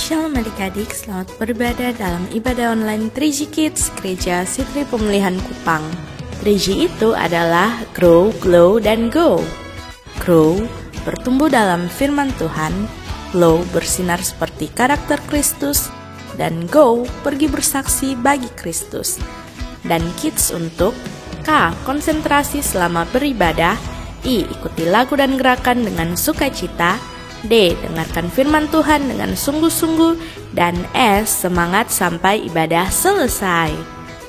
Shalom adik-adik, selamat beribadah dalam ibadah online 3G Kids Gereja Sitri Pemulihan Kupang. 3G itu adalah Grow, Glow, dan Go. Grow, bertumbuh dalam firman Tuhan. Glow, bersinar seperti karakter Kristus. Dan Go, pergi bersaksi bagi Kristus. Dan Kids untuk K, konsentrasi selama beribadah. I, ikuti lagu dan gerakan dengan sukacita. D, dengarkan firman Tuhan dengan sungguh-sungguh. Dan S, semangat sampai ibadah selesai.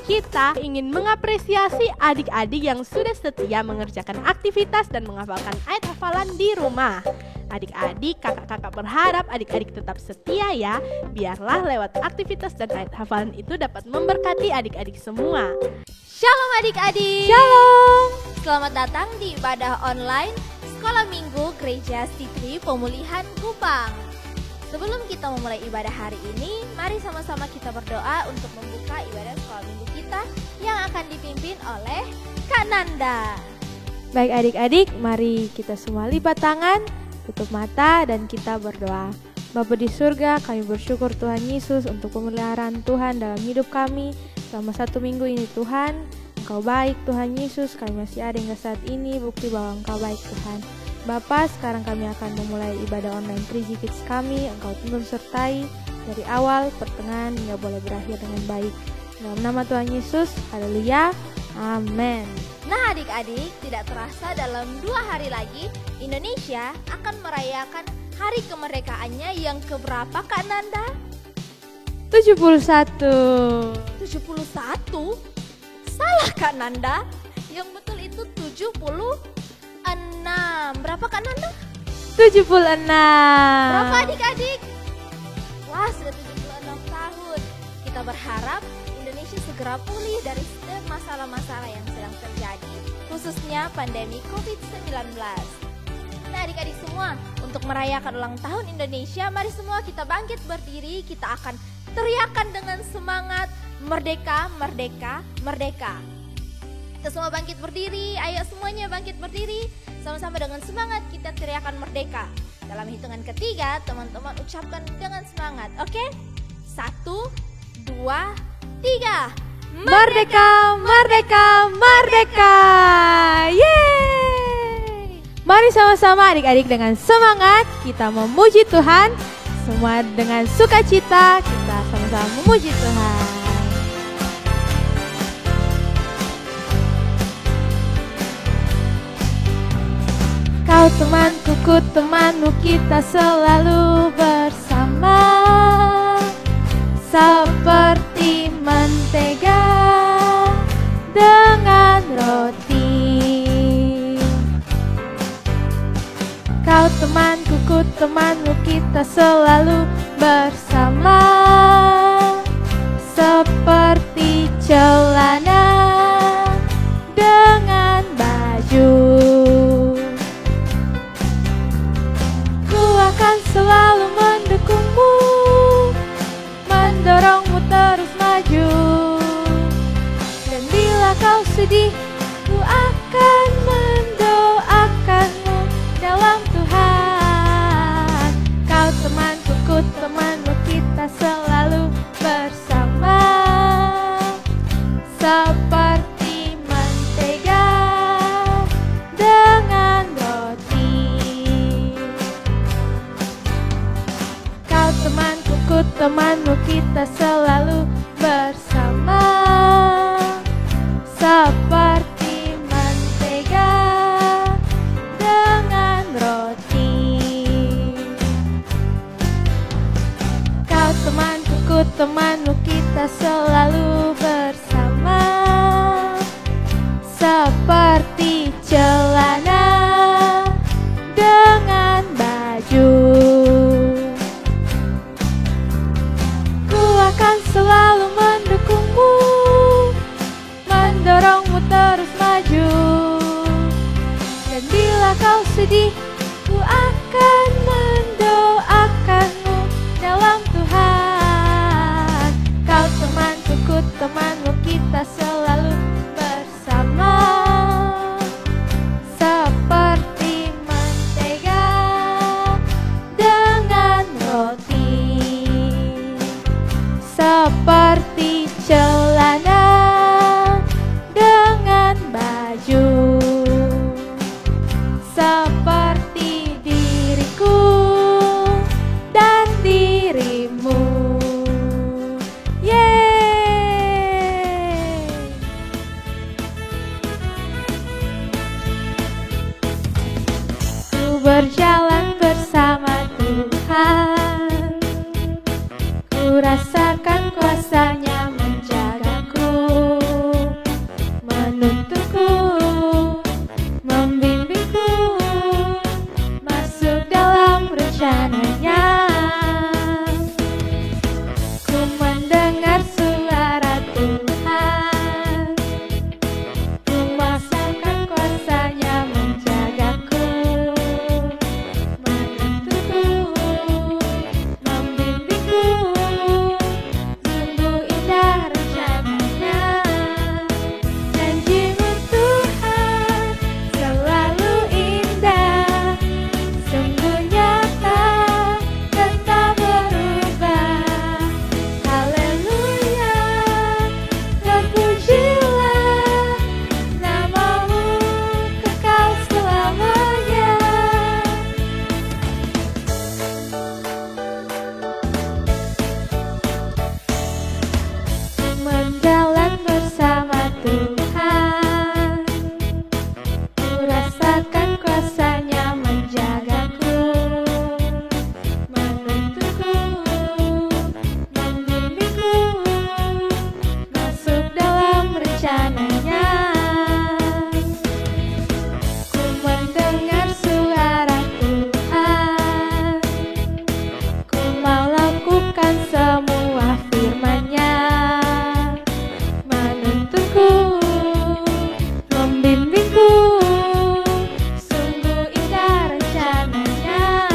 Kita ingin mengapresiasi adik-adik yang sudah setia mengerjakan aktivitas dan menghafalkan ayat hafalan di rumah. Adik-adik, kakak-kakak berharap adik-adik tetap setia ya. Biarlah lewat aktivitas dan ayat hafalan itu dapat memberkati adik-adik semua. Shalom adik-adik. Shalom. Selamat datang di ibadah online Sekolah Minggu Gereja Sitri Pemulihan Kupang. Sebelum kita memulai ibadah hari ini, mari sama-sama kita berdoa untuk membuka ibadah sekolah minggu kita yang akan dipimpin oleh Kak Nanda. Baik adik-adik, mari kita semua lipat tangan, tutup mata dan kita berdoa. Bapa di surga, kami bersyukur Tuhan Yesus untuk pemeliharaan Tuhan dalam hidup kami selama 1 minggu ini Tuhan. Engkau baik Tuhan Yesus, kami masih ada hingga saat ini, bukti bahwa Engkau baik Tuhan. Bapa, sekarang kami akan memulai ibadah online 3G Kids kami. Engkau tuntun sertai dari awal, pertengahan, hingga boleh berakhir dengan baik. Dalam nama Tuhan Yesus, haleluya, amin. Nah adik-adik, tidak terasa dalam 2 hari lagi Indonesia akan merayakan hari kemerdekaannya yang keberapa Kak Nanda? 71. 71? Salah Kak Nanda. Yang betul itu 76. Berapa Kak Nanda? 76. Berapa adik-adik? Wah, sudah 76 tahun. Kita berharap Indonesia segera pulih dari setiap masalah-masalah yang sedang terjadi, khususnya pandemi COVID-19. Nah adik-adik semua, untuk merayakan ulang tahun Indonesia, mari semua kita bangkit berdiri. Kita akan teriakan dengan semangat, merdeka, merdeka, merdeka. Kita semua bangkit berdiri, ayo semuanya bangkit berdiri. Sama-sama dengan semangat kita teriakan merdeka. Dalam hitungan ketiga, teman-teman ucapkan dengan semangat, oke? 1, 2, 3. Merdeka, merdeka, merdeka. Yeay! Mari sama-sama adik-adik dengan semangat kita memuji Tuhan. Semua dengan sukacita kita sama-sama memuji Tuhan. Kau temanku, ku temanmu, kita selalu bersama. Seperti mentega dengan roti. Kau temanku, ku temanmu, kita selalu bersama. Seperti celana dengan baju. Ku akan selalu mendukungmu, mendorongmu terus maju. Dan bila kau sedih, ku akan mendoakanmu dalam Tuhan. Kau temanku, ku temanmu, kita selalu bersama. Seperti mentega dengan roti. Kau temanku, ku temanmu, kita selalu bersama. Seperti mentega dengan roti. Kau temanku, ku temanmu, kita selalu bersama. Seperti celana dengan baju. Ku akan selalu mendukung Tuhan. Ku rasakan kuasa-Nya menjagaku, menuntunku, membimbingku, masuk dalam rencana-Nya. Ku mendengar suara Tuhan, ku merasakan kuasa-Nya menjagaku, menuntunku, membimbingku, sungguh indah rencananya. Janji-Mu Tuhan selalu indah, sungguh nyata dan tak berubah. Haleluya, terpujilah nama-Mu kekal selamanya. Menjalan bersama Tuhan, ku rasakan kuasa-Nya menjagaku, menuntunku, membimbingku, masuk dalam rencana-Nya. Ku mendengar suara Tuhan, ku mau lakukan semua firman-Nya, menuntunku, membimbingku, sungguh indah rencananya.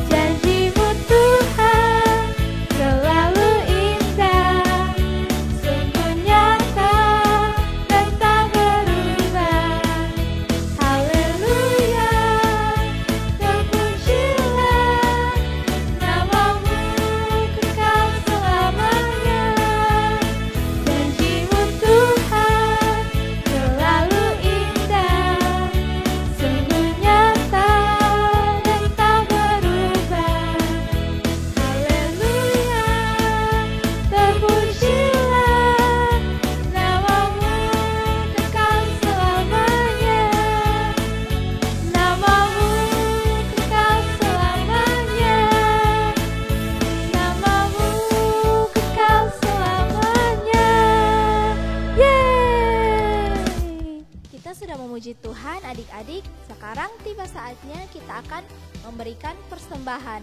Janji-Mu Tuhan selalu indah, sungguh nyata dan tak berubah. Haleluya, terpujilah nama-Mu kekal selamanya. Janji-Mu Tuhan selalu indah, sungguh nyata dan tak berubah. Haleluya, terpujilah nama-Mu kekal selamanya. Nama-Mu kekal selamanya. Nama-Mu kekal selamanya. Yeay! Kita sudah memuji Tuhan adik-adik. Sekarang tiba saatnya kita akan memberikan persembahan.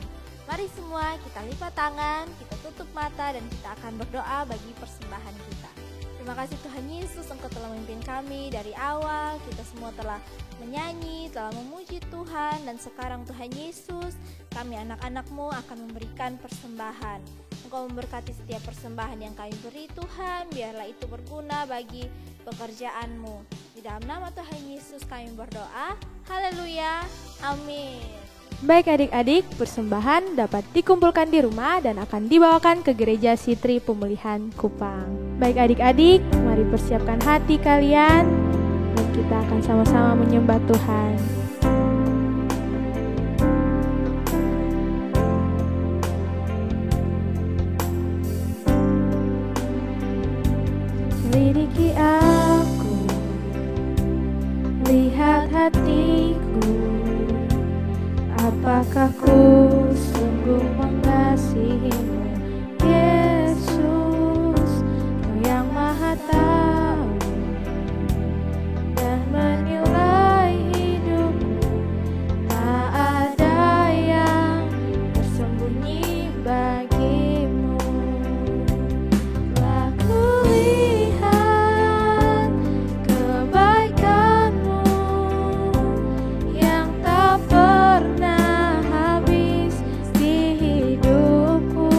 Mari semua kita lipat tangan, kita tutup mata dan kita akan berdoa bagi persembahan kita. Terima kasih Tuhan Yesus, Engkau telah memimpin kami dari awal. Kita semua telah menyanyi, telah memuji Tuhan. Dan sekarang Tuhan Yesus, kami anak-anak-Mu akan memberikan persembahan. Engkau memberkati setiap persembahan yang kami beri Tuhan. Biarlah itu berguna bagi pekerjaan-Mu. Di dalam nama Tuhan Yesus kami berdoa. Haleluya. Amin. Baik adik-adik, persembahan dapat dikumpulkan di rumah dan akan dibawakan ke Gereja Sitri Pemulihan Kupang. Baik adik-adik, mari persiapkan hati kalian dan kita akan sama-sama menyembah Tuhan. Selidiki aku, lihat hatiku, apakah ku sungguh mengasihi-Mu, Yesus, Kau yang Maha Tahu dan menilai hidupku. Tak ada yang tersembunyi bagi-Mu. Telah kulihat kebaikan-Mu yang tak pernah habis di hidupku.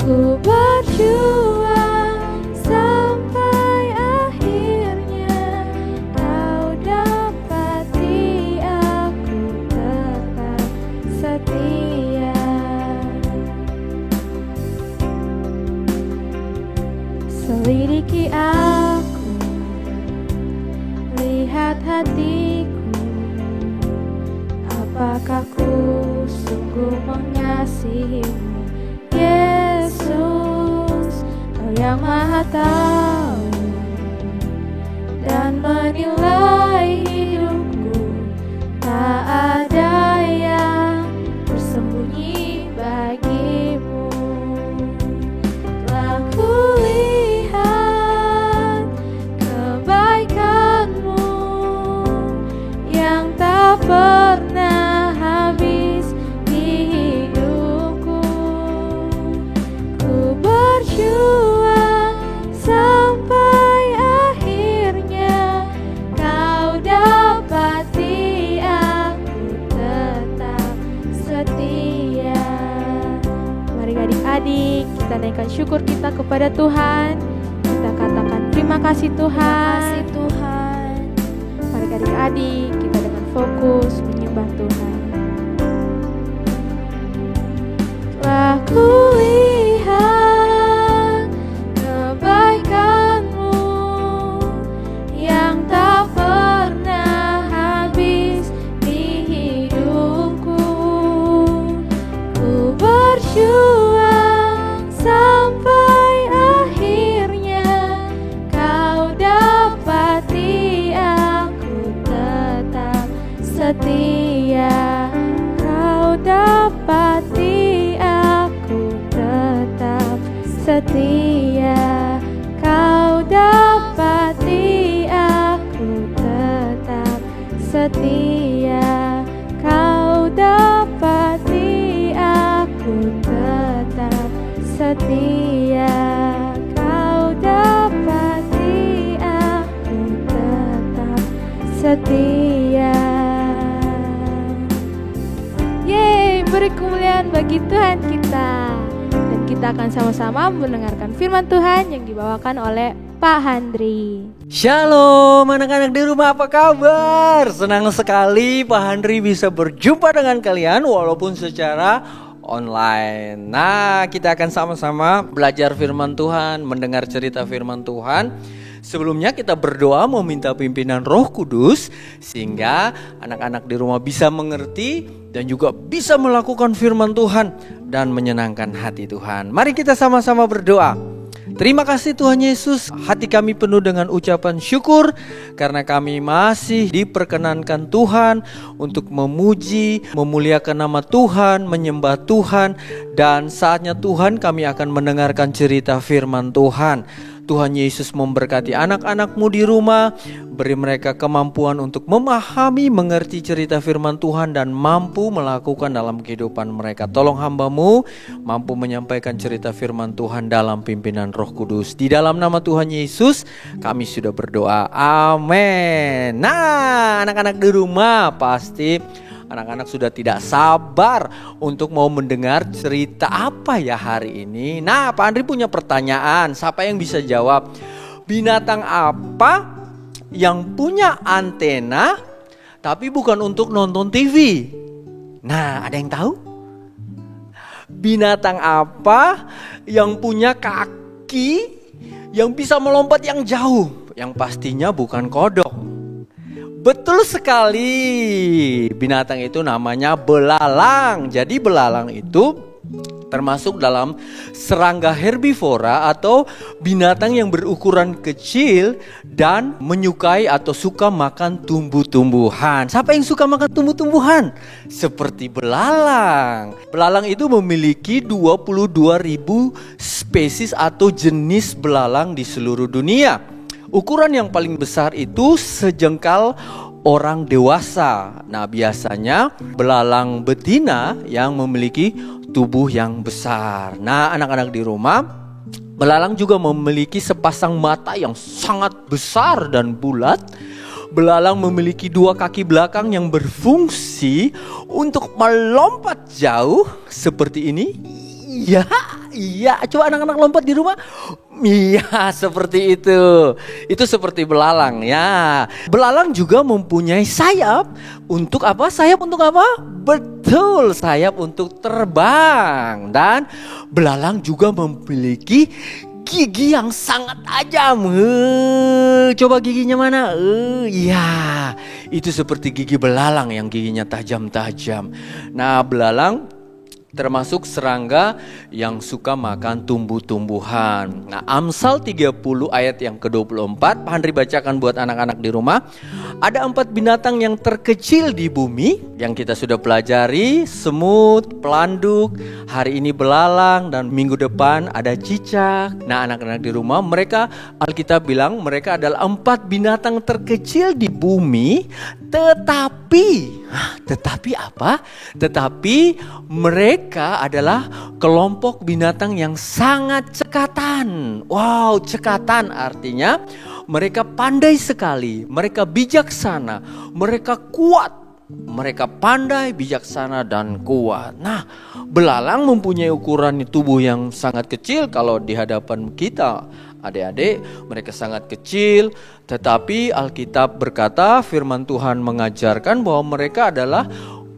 Ku berjuang sampai akhirnya Kau dapati aku tetap setia. Selidiki aku, lihat hatiku, apakah ku sungguh mengasihi-Mu, Yesus, Kau yang Maha Tahu dan menilai hidupku. Tak ada yang adik-adik, kita naikkan syukur kita kepada Tuhan. Kita katakan terima kasih Tuhan. Kasih Tuhan. Mari adik-adik, kita dengan fokus menyembah Tuhan. Telah kulihat kebaikan-Mu yang tak pernah habis di hidupku. Ku berjuang sampai akhirnya Kau dapati aku tetap setia. Kau dapati aku tetap setia. Kau dapati aku tetap setia. Kau dapati aku tetap setia. Kau dapati aku tetap setia. Yeay, beri kemuliaan bagi Tuhan kita. Dan kita akan sama-sama mendengarkan firman Tuhan yang dibawakan oleh Pak Handri. Shalom anak-anak di rumah, apa kabar? Senang sekali Pak Handri bisa berjumpa dengan kalian walaupun secara online. Nah, kita akan sama-sama belajar firman Tuhan, mendengar cerita firman Tuhan. Sebelumnya kita berdoa meminta pimpinan Roh Kudus sehingga anak-anak di rumah bisa mengerti dan juga bisa melakukan firman Tuhan dan menyenangkan hati Tuhan. Mari kita sama-sama berdoa. Terima kasih Tuhan Yesus, hati kami penuh dengan ucapan syukur karena kami masih diperkenankan Tuhan untuk memuji, memuliakan nama Tuhan, menyembah Tuhan. Dan saatnya Tuhan kami akan mendengarkan cerita firman Tuhan. Tuhan Yesus memberkati anak-anak-Mu di rumah, beri mereka kemampuan untuk memahami, mengerti cerita firman Tuhan dan mampu melakukan dalam kehidupan mereka. Tolong hamba-Mu mampu menyampaikan cerita firman Tuhan dalam pimpinan Roh Kudus. Di dalam nama Tuhan Yesus kami sudah berdoa, amin. Nah, anak-anak di rumah pasti anak-anak sudah tidak sabar untuk mau mendengar cerita apa ya hari ini. Nah, Pak Andri punya pertanyaan. Siapa yang bisa jawab? Binatang apa yang punya antena tapi bukan untuk nonton TV? Nah, ada yang tahu? Binatang apa yang punya kaki yang bisa melompat yang jauh? Yang pastinya bukan kodok. Betul sekali, binatang itu namanya belalang. Jadi belalang itu termasuk dalam serangga herbivora atau binatang yang berukuran kecil dan menyukai atau suka makan tumbuh-tumbuhan. Siapa yang suka makan tumbuh-tumbuhan? Seperti belalang. Belalang itu memiliki 22.000 spesies atau jenis belalang di seluruh dunia. Ukuran yang paling besar itu sejengkal orang dewasa. Nah, biasanya belalang betina yang memiliki tubuh yang besar. Nah, anak-anak di rumah, belalang juga memiliki sepasang mata yang sangat besar dan bulat. Belalang memiliki 2 kaki belakang yang berfungsi untuk melompat jauh seperti ini. Iya, coba anak-anak lompat di rumah. Iya, seperti itu. Itu seperti belalang ya. Belalang juga mempunyai sayap. Untuk apa? Sayap untuk apa? Betul, sayap untuk terbang. Dan belalang juga memiliki gigi yang sangat tajam. Coba giginya mana? Iya, itu seperti gigi belalang yang giginya tajam-tajam. Nah, belalang termasuk serangga yang suka makan tumbuh-tumbuhan. Nah, Amsal 30 ayat yang ke-24, Pak Handri bacakan buat anak-anak di rumah. Ada 4 binatang yang terkecil di bumi yang kita sudah pelajari: semut, pelanduk, hari ini belalang, dan minggu depan ada cicak. Nah, anak-anak di rumah, mereka, Alkitab bilang mereka adalah 4 binatang terkecil di bumi. Tetapi apa? Tetapi mereka adalah kelompok binatang yang sangat cekatan. Wow, cekatan artinya mereka pandai sekali, mereka bijaksana, mereka kuat. mereka pandai, bijaksana, dan kuat. Nah, belalang mempunyai ukuran tubuh yang sangat kecil kalau di hadapan kita. Adik-adik, mereka sangat kecil, tetapi Alkitab berkata, firman Tuhan mengajarkan bahwa mereka adalah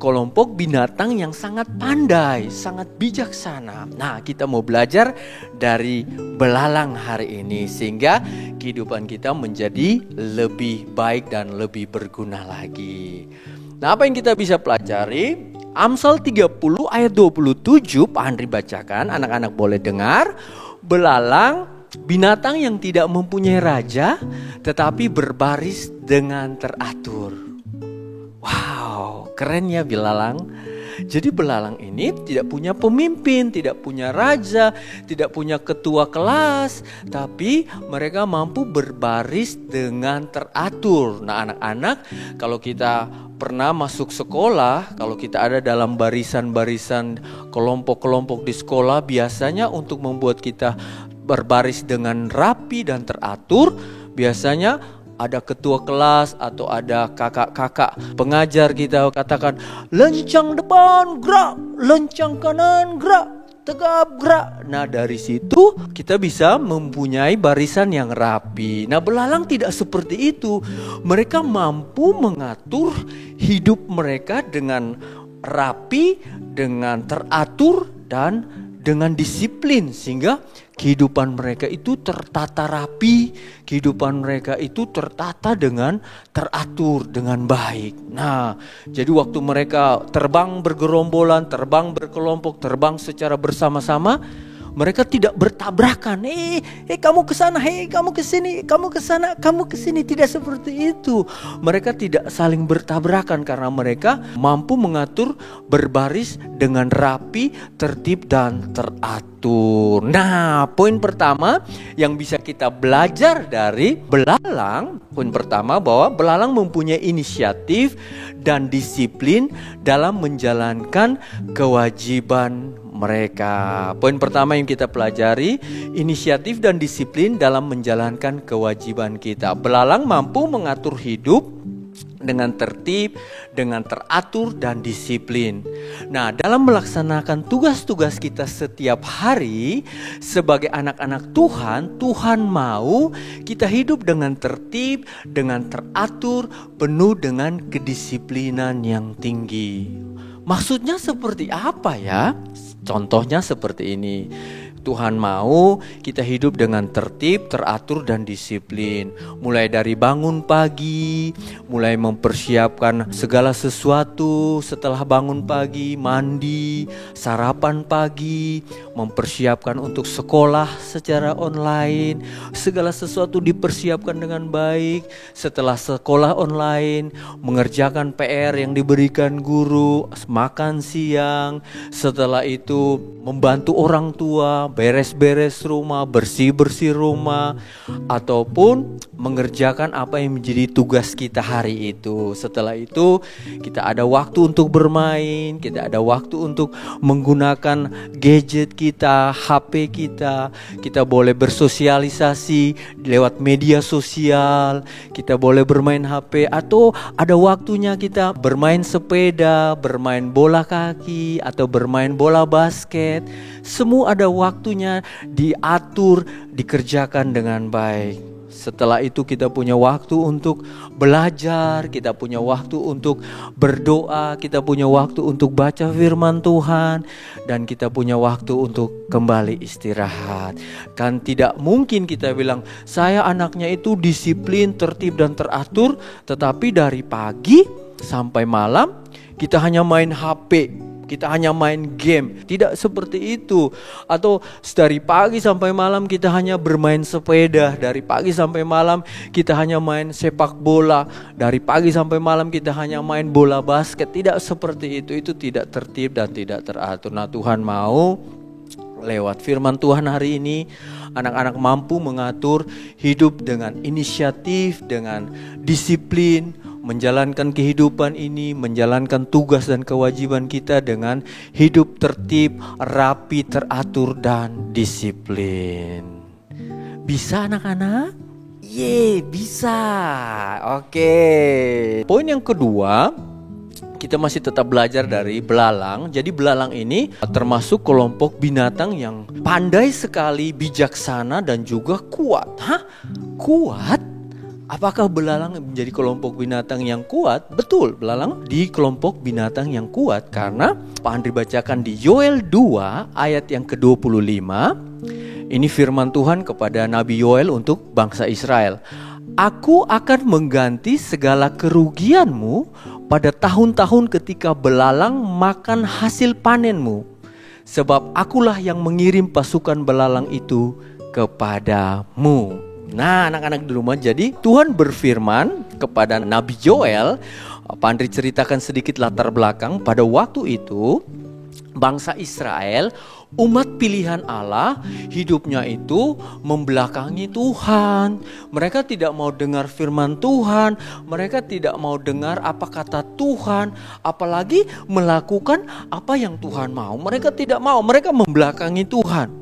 kelompok binatang yang sangat pandai, sangat bijaksana. Nah, kita mau belajar dari belalang hari ini sehingga kehidupan kita menjadi lebih baik dan lebih berguna lagi. Nah, apa yang kita bisa pelajari? Amsal 30 ayat 27, Pak Andri bacakan, anak-anak boleh dengar. Belalang, binatang yang tidak mempunyai raja, tetapi berbaris dengan teratur. Wow, keren ya belalang. Jadi belalang ini tidak punya pemimpin, tidak punya raja, tidak punya ketua kelas, tapi mereka mampu berbaris dengan teratur. Nah, anak-anak, kalau kita pernah masuk sekolah, kalau kita ada dalam barisan-barisan kelompok-kelompok di sekolah, biasanya untuk membuat kita berbaris dengan rapi dan teratur, biasanya ada ketua kelas atau ada kakak-kakak pengajar kita katakan, lencang depan gerak, lencang kanan gerak, tegap gerak. Nah, dari situ kita bisa mempunyai barisan yang rapi. Nah, belalang tidak seperti itu. Mereka mampu mengatur hidup mereka dengan rapi, dengan teratur, dan dengan disiplin, sehingga kehidupan mereka itu tertata rapi, kehidupan mereka itu tertata dengan teratur, dengan baik. Nah, jadi waktu mereka terbang bergerombolan, terbang berkelompok, terbang secara bersama-sama, mereka tidak bertabrakan. Kamu ke sana, kamu ke sini, kamu ke sana, kamu ke sini. Tidak seperti itu. Mereka tidak saling bertabrakan karena mereka mampu mengatur berbaris dengan rapi, tertib, dan teratur. Nah, poin pertama yang bisa kita belajar dari belalang, poin pertama bahwa belalang mempunyai inisiatif dan disiplin dalam menjalankan kewajiban mereka. Poin pertama yang kita pelajari, inisiatif dan disiplin dalam menjalankan kewajiban kita. Belalang mampu mengatur hidup dengan tertib, dengan teratur dan disiplin. Nah, dalam melaksanakan tugas-tugas kita setiap hari sebagai anak-anak Tuhan, Tuhan mau kita hidup dengan tertib, dengan teratur, penuh dengan kedisiplinan yang tinggi. Maksudnya seperti apa ya? Contohnya seperti ini. Tuhan mau kita hidup dengan tertib, teratur, dan disiplin. Mulai dari bangun pagi, mulai mempersiapkan segala sesuatu setelah bangun pagi, mandi, sarapan pagi, mempersiapkan untuk sekolah secara online. Segala sesuatu dipersiapkan dengan baik. Setelah sekolah online, mengerjakan PR yang diberikan guru, makan siang. Setelah itu membantu orang tua, beres-beres rumah, bersih-bersih rumah, ataupun mengerjakan apa yang menjadi tugas kita hari itu. Setelah itu kita ada waktu untuk bermain, kita ada waktu untuk menggunakan gadget kita, HP kita. Kita boleh bersosialisasi lewat media sosial, kita boleh bermain HP, atau ada waktunya kita bermain sepeda, bermain bola kaki, atau bermain bola basket. Semua ada waktunya, diatur, dikerjakan dengan baik. Setelah itu kita punya waktu untuk belajar, kita punya waktu untuk berdoa, kita punya waktu untuk baca firman Tuhan, dan kita punya waktu untuk kembali istirahat. Kan tidak mungkin kita bilang, saya anaknya itu disiplin, tertib, dan teratur, tetapi dari pagi sampai malam kita hanya main HP, kita hanya main game. Tidak seperti itu. Atau dari pagi sampai malam kita hanya bermain sepeda, dari pagi sampai malam kita hanya main sepak bola, dari pagi sampai malam kita hanya main bola basket. Tidak seperti itu. Itu tidak tertib dan tidak teratur. Nah, Tuhan mau lewat firman Tuhan hari ini anak-anak mampu mengatur hidup dengan inisiatif, dengan disiplin, menjalankan kehidupan ini, menjalankan tugas dan kewajiban kita dengan hidup tertib, rapi, teratur, dan disiplin. Bisa anak-anak? Bisa. Oke. Poin yang kedua, kita masih tetap belajar dari belalang. Jadi belalang ini termasuk kelompok binatang yang pandai sekali, bijaksana dan juga kuat. Hah? Kuat? Apakah belalang menjadi kelompok binatang yang kuat? Betul, belalang di kelompok binatang yang kuat. Karena Pak Andri bacakan di Yoel 2 ayat yang ke-25. Ini firman Tuhan kepada Nabi Yoel untuk bangsa Israel. Aku akan mengganti segala kerugianmu pada tahun-tahun ketika belalang makan hasil panenmu. Sebab akulah yang mengirim pasukan belalang itu kepadamu. Nah, anak-anak di rumah, jadi Tuhan berfirman kepada Nabi Yoel. Pak Andri ceritakan sedikit latar belakang. Pada waktu itu bangsa Israel, umat pilihan Allah, hidupnya itu membelakangi Tuhan. Mereka tidak mau dengar firman Tuhan. Mereka tidak mau dengar apa kata Tuhan. Apalagi melakukan apa yang Tuhan mau. Mereka tidak mau, mereka membelakangi Tuhan.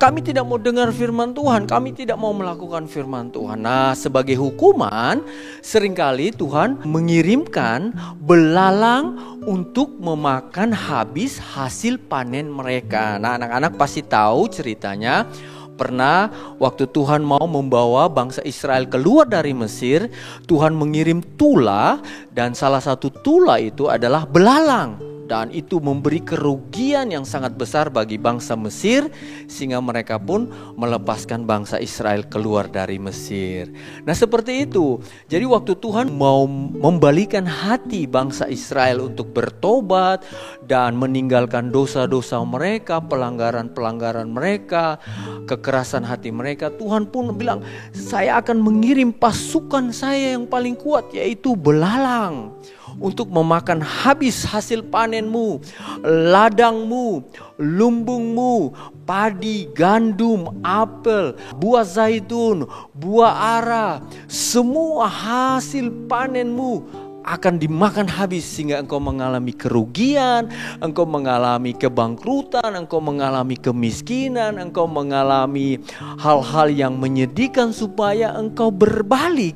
Kami tidak mau dengar firman Tuhan. Kami tidak mau melakukan firman Tuhan. Nah, sebagai hukuman, seringkali Tuhan mengirimkan belalang untuk memakan habis hasil panen mereka. Nah, anak-anak pasti tahu ceritanya. Pernah waktu Tuhan mau membawa bangsa Israel keluar dari Mesir, Tuhan mengirim tula, dan salah satu tula itu adalah belalang. Dan itu memberi kerugian yang sangat besar bagi bangsa Mesir, sehingga mereka pun melepaskan bangsa Israel keluar dari Mesir. Nah, seperti itu. Jadi waktu Tuhan mau membalikan hati bangsa Israel untuk bertobat dan meninggalkan dosa-dosa mereka, pelanggaran-pelanggaran mereka, kekerasan hati mereka, Tuhan pun bilang, saya akan mengirim pasukan saya yang paling kuat, yaitu belalang, untuk memakan habis hasil panenmu, ladangmu, lumbungmu, padi, gandum, apel, buah zaitun, buah ara, semua hasil panenmu akan dimakan habis sehingga engkau mengalami kerugian, engkau mengalami kebangkrutan, engkau mengalami kemiskinan, engkau mengalami hal-hal yang menyedihkan, supaya engkau berbalik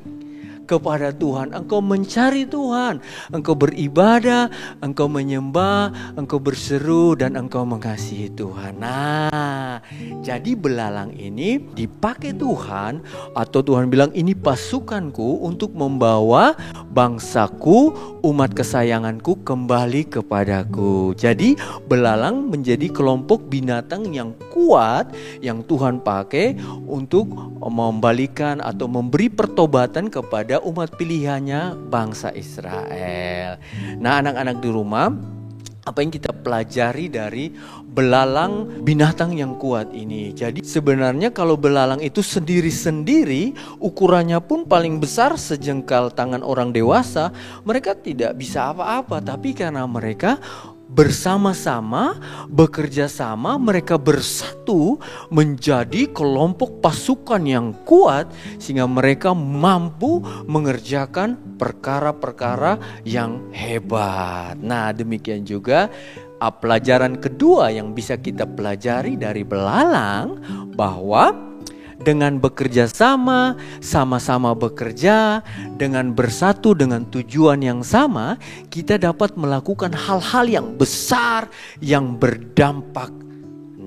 kepada Tuhan, engkau mencari Tuhan, engkau beribadah, engkau menyembah, engkau berseru, dan engkau mengasihi Tuhan. Nah, jadi belalang ini dipakai Tuhan, atau Tuhan bilang ini pasukanku untuk membawa bangsaku, umat kesayanganku kembali kepadaku. Jadi belalang menjadi kelompok binatang yang kuat yang Tuhan pakai untuk membalikan atau memberi pertobatan kepada umat pilihannya, bangsa Israel. Nah, anak-anak di rumah, apa yang kita pelajari dari belalang binatang yang kuat ini? Jadi sebenarnya kalau belalang itu sendiri-sendiri, ukurannya pun paling besar sejengkal tangan orang dewasa, mereka tidak bisa apa-apa. Tapi karena mereka bersama-sama, bekerja sama, mereka bersatu menjadi kelompok pasukan yang kuat, sehingga mereka mampu mengerjakan perkara-perkara yang hebat. Nah, demikian juga pelajaran kedua yang bisa kita pelajari dari belalang, bahwa dengan bekerja sama, sama-sama bekerja, dengan bersatu dengan tujuan yang sama, kita dapat melakukan hal-hal yang besar, yang berdampak.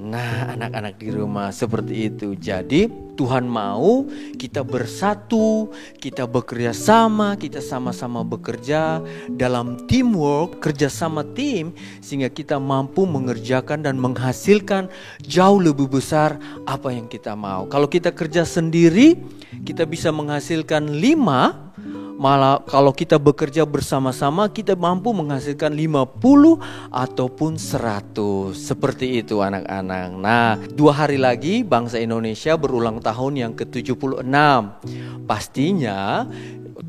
Nah, anak-anak di rumah, seperti itu. Jadi Tuhan mau kita bersatu, kita bekerja sama, kita sama-sama bekerja dalam teamwork, kerja sama tim, sehingga kita mampu mengerjakan dan menghasilkan jauh lebih besar apa yang kita mau. Kalau kita kerja sendiri, kita bisa menghasilkan 5. Malah kalau kita bekerja bersama-sama, kita mampu menghasilkan 50 ataupun 100. Seperti itu, anak-anak. Nah, 2 hari lagi bangsa Indonesia berulang tahun yang ke-76. Pastinya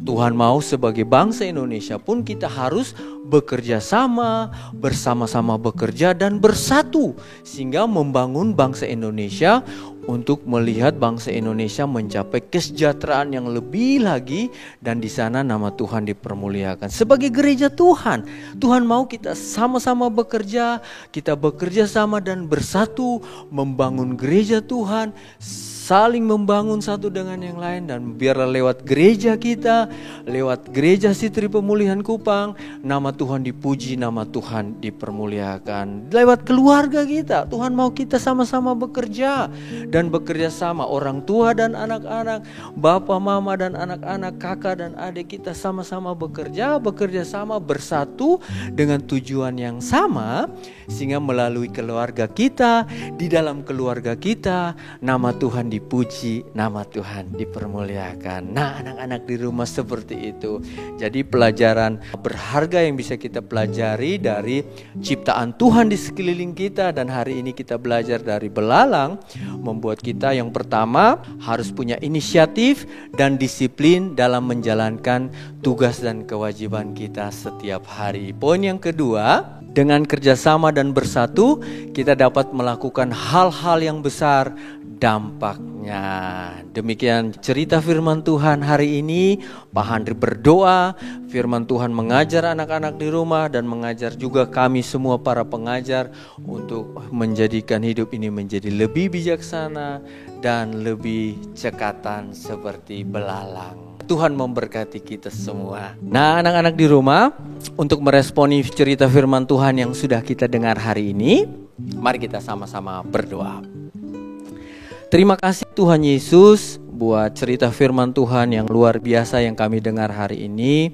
Tuhan mau sebagai bangsa Indonesia pun kita harus bekerja sama, bersama-sama bekerja dan bersatu, sehingga membangun bangsa Indonesia untuk melihat bangsa Indonesia mencapai kesejahteraan yang lebih lagi, dan di sana nama Tuhan dipermuliakan. Sebagai gereja Tuhan, Tuhan mau kita sama-sama bekerja, kita bekerja sama dan bersatu membangun gereja Tuhan, saling membangun satu dengan yang lain, dan biarlah lewat gereja kita, kita, lewat Gereja Sitri Pemulihan Kupang, nama Tuhan dipuji, nama Tuhan dipermuliakan. Lewat keluarga kita, Tuhan mau kita sama-sama bekerja dan bekerja sama, orang tua dan anak-anak, bapak, mama dan anak-anak, kakak dan adik, kita sama-sama bekerja sama, bersatu dengan tujuan yang sama, sehingga melalui keluarga kita, di dalam keluarga kita, nama Tuhan dipuji, nama Tuhan dipermuliakan. Nah, anak-anak di rumah seperti itu. Jadi pelajaran berharga yang bisa kita pelajari dari ciptaan Tuhan di sekeliling kita, dan hari ini kita belajar dari belalang, membuat kita yang pertama harus punya inisiatif dan disiplin dalam menjalankan tugas dan kewajiban kita setiap hari. Poin yang kedua, dengan kerjasama dan bersatu, kita dapat melakukan hal-hal yang besar dampaknya. Demikian cerita firman Tuhan hari ini. Pak Handri berdoa, firman Tuhan mengajar anak-anak di rumah dan mengajar juga kami semua para pengajar untuk menjadikan hidup ini menjadi lebih bijaksana dan lebih cekatan seperti belalang. Tuhan memberkati kita semua. Nah, anak-anak di rumah, untuk meresponi cerita firman Tuhan yang sudah kita dengar hari ini, mari kita sama-sama berdoa. Terima kasih Tuhan Yesus buat cerita firman Tuhan yang luar biasa yang kami dengar hari ini.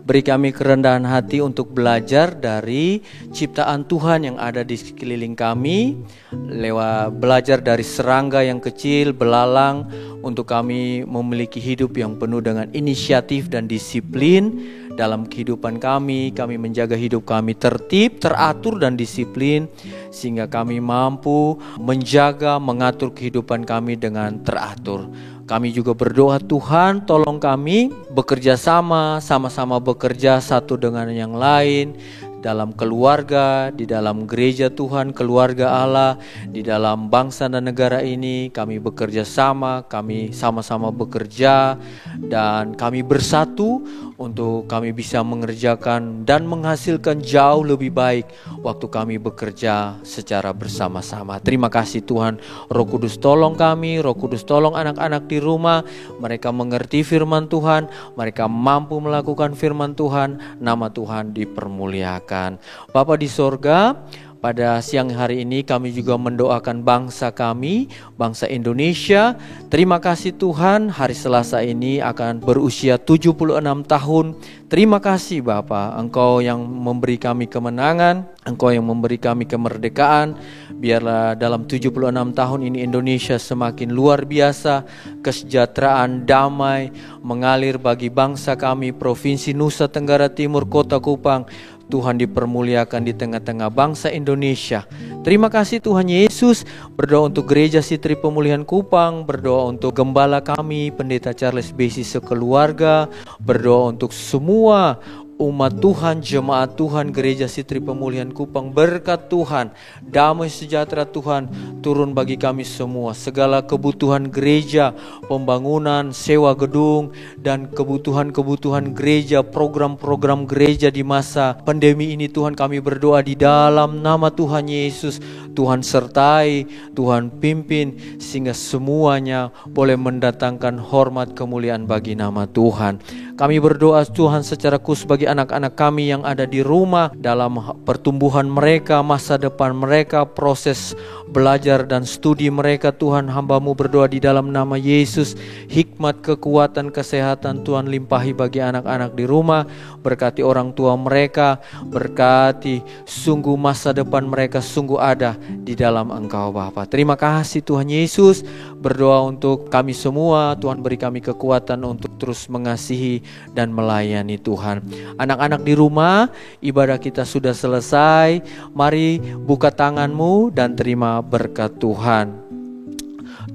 Beri kami kerendahan hati untuk belajar dari ciptaan Tuhan yang ada di sekeliling kami, lewat belajar dari serangga yang kecil, belalang, untuk kami memiliki hidup yang penuh dengan inisiatif dan disiplin dalam kehidupan kami. Kami menjaga hidup kami tertib, teratur dan disiplin, sehingga kami mampu menjaga, mengatur kehidupan kami dengan teratur. Kami juga berdoa, Tuhan tolong kami bekerja sama-sama bekerja satu dengan yang lain, dalam keluarga, di dalam gereja Tuhan, keluarga Allah, di dalam bangsa dan negara ini. Kami bekerja sama, kami sama-sama bekerja, dan kami bersatu untuk kami bisa mengerjakan dan menghasilkan jauh lebih baik waktu kami bekerja secara bersama-sama. Terima kasih Tuhan. Roh Kudus tolong kami, Roh Kudus tolong anak-anak di rumah, mereka mengerti firman Tuhan, mereka mampu melakukan firman Tuhan, nama Tuhan dipermuliakan. Bapa di sorga, pada siang hari ini kami juga mendoakan bangsa kami, bangsa Indonesia. Terima kasih Tuhan, hari Selasa ini akan berusia 76 tahun. Terima kasih Bapa, Engkau yang memberi kami kemenangan, Engkau yang memberi kami kemerdekaan. Biarlah dalam 76 tahun ini Indonesia semakin luar biasa, kesejahteraan, damai mengalir bagi bangsa kami, Provinsi Nusa Tenggara Timur, Kota Kupang. Tuhan dipermuliakan di tengah-tengah bangsa Indonesia. Terima kasih Tuhan Yesus. Berdoa untuk Gereja Sitri Pemulihan Kupang, berdoa untuk gembala kami, Pendeta Charles Besi sekeluarga, berdoa untuk semua umat Tuhan, jemaat Tuhan, Gereja Sitri Pemulihan Kupang. Berkat Tuhan, damai sejahtera Tuhan turun bagi kami semua. Segala kebutuhan gereja, pembangunan, sewa gedung, dan kebutuhan-kebutuhan gereja, program-program gereja di masa pandemi ini, Tuhan kami berdoa di dalam nama Tuhan Yesus. Tuhan sertai, Tuhan pimpin, sehingga semuanya boleh mendatangkan hormat kemuliaan bagi nama Tuhan. Kami berdoa Tuhan secara khusus bagi anak-anak kami yang ada di rumah, dalam pertumbuhan mereka, masa depan mereka, proses belajar dan studi mereka. Tuhan, hamba-Mu berdoa di dalam nama Yesus, hikmat, kekuatan, kesehatan Tuhan limpahi bagi anak-anak di rumah. Berkati orang tua mereka, berkati sungguh masa depan mereka sungguh ada di dalam Engkau Bapa. Terima kasih Tuhan Yesus. Berdoa untuk kami semua, Tuhan beri kami kekuatan untuk terus mengasihi dan melayani Tuhan. Anak-anak di rumah, ibadah kita sudah selesai. Mari buka tanganmu dan terima berkat Tuhan.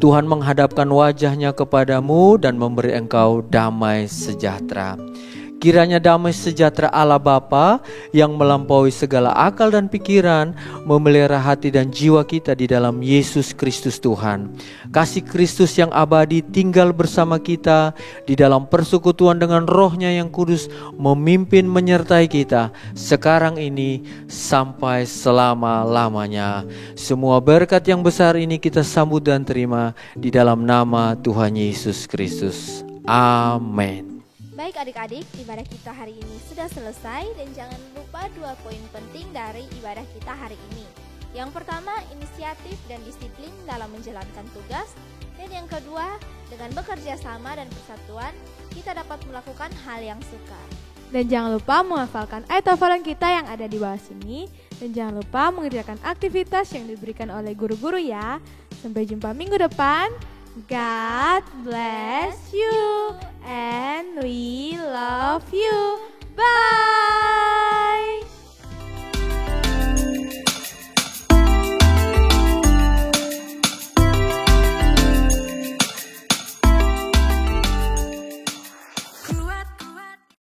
Tuhan menghadapkan wajahnya kepadamu dan memberi engkau damai sejahtera. Kiranya damai sejahtera Allah Bapa yang melampaui segala akal dan pikiran memelihara hati dan jiwa kita di dalam Yesus Kristus Tuhan. Kasih Kristus yang abadi tinggal bersama kita di dalam persekutuan dengan Roh-Nya yang kudus, memimpin menyertai kita sekarang ini sampai selama-lamanya. Semua berkat yang besar ini kita sambut dan terima di dalam nama Tuhan Yesus Kristus. Amin. Baik adik-adik, ibadah kita hari ini sudah selesai dan jangan lupa 2 poin penting dari ibadah kita hari ini. Yang pertama, inisiatif dan disiplin dalam menjalankan tugas. Dan yang kedua, dengan bekerja sama dan persatuan, kita dapat melakukan hal yang sukar. Dan jangan lupa menghafalkan ayat hafalan kita yang ada di bawah sini. Dan jangan lupa mengerjakan aktivitas yang diberikan oleh guru-guru ya. Sampai jumpa minggu depan. God bless you and we love you.